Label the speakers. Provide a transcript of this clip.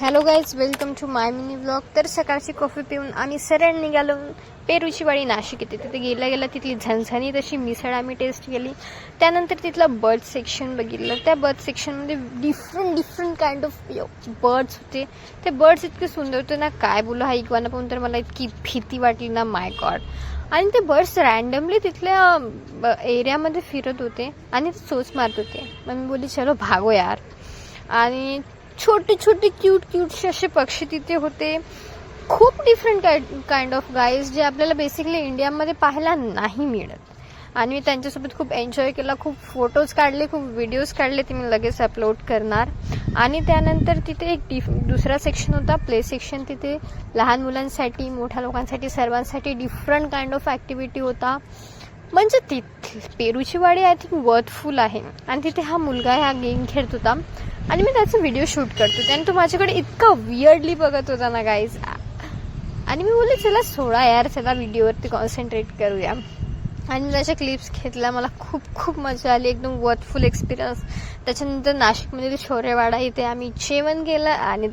Speaker 1: Hello guys, welcome to my mini blog. तर सकाळची coffee पिऊन आम्ही सरळ निघालो पेरूची वाडी नाशिक येते. तिथे गेल्या तिथली झणझणीत अशी मिसळ आम्ही टेस्ट केली. त्यानंतर तिथलं बर्ड सेक्शन बघितलं. त्या बर्ड सेक्शनमध्ये डिफरंट काइंड ऑफ बर्ड्स होते. ते बर्ड्स इतके सुंदर होते ना, काय बोलू. हा इक्वाना पाहून तर मला इतकी भीती वाटली ना, माय गॉड. आणि ते बर्ड्स रँडमली तिथल्या एरियामध्ये फिरत होते आणि चोच मारत होते. मग मी बोलली चलो भागो यार. आणि छोटे छोटे क्यूटसे असे पक्षी तिथे होते. खूप डिफरंट काइंड ऑफ गाईज जे आपल्याला बेसिकली इंडियामध्ये पाहायला नाही मिळत. आणि मी त्यांच्यासोबत खूप एन्जॉय केला, खूप फोटोज काढले, खूप व्हिडिओज काढले. ते मी लगेच अपलोड करणार. आणि त्यानंतर तिथे एक दुसरा सेक्शन होता, प्ले सेक्शन. तिथे लहान मुलांसाठी, मोठ्या लोकांसाठी, सर्वांसाठी डिफरंट काइंड ऑफ ॲक्टिव्हिटी होता. म्हणजे तिथे पेरूची वाडी आय थिंक वर्थफुल आहे. आणि तिथे हा मुलगा हा गेम खेळत होता आणि मी त्याचा व्हिडिओ शूट करत होते आणि तो माझ्याकडे इतका वियर्डली बघत होता ना गाईज. आणि मी बोलले चला सोडा यार, चला व्हिडिओवरती कॉन्सन्ट्रेट करूया. आणि मी त्याच्या क्लिप्स घेतल्या. मला खूप मजा आली, एकदम वर्थफुल एक्सपिरियन्स. त्याच्यानंतर नाशिकमध्ये शौर्यवाडा इथे आम्ही जेवण केलं आणि